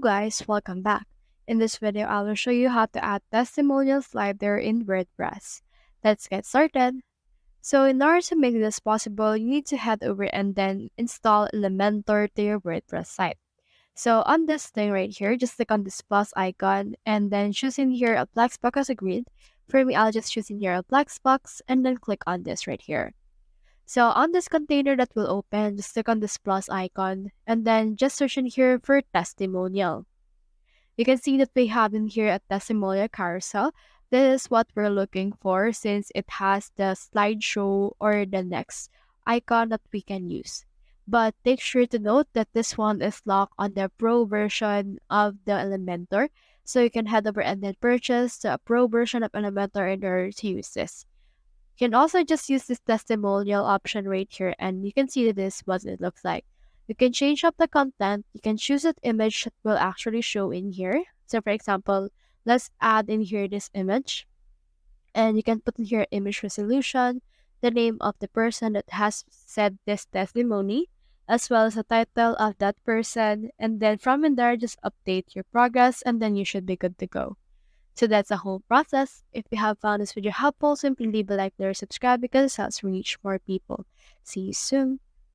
guys, welcome back. In this video, I will show you how to add testimonial slider in WordPress. Let's get started. So in order to make this possible, you need to head over and then install Elementor to your WordPress site. So on this thing right here, just click on this plus icon and then choose in here a Flexbox as agreed. For me, I'll just choose in here a Flexbox and then click on this right here. So on this container that will open, just click on this plus icon and then just search in here for testimonial. You can see that we have in here a testimonial carousel. This is what we're looking for since it has the slideshow or the next icon that we can use. But take sure to note that this one is locked on the Pro version of the Elementor. So you can head over and then purchase the Pro version of Elementor in order to use this. You can also just use this testimonial option right here and you can see this what it looks like. You can change up the content. You can choose an image that will actually show in here. So for example, let's add in here this image and you can put in here image resolution, the name of the person that has said this testimony, as well as the title of that person. And then from in there, just update your progress and then you should be good to go. So that's the whole process. If you have found this video helpful, simply leave a like or subscribe because it helps reach more people. See you soon.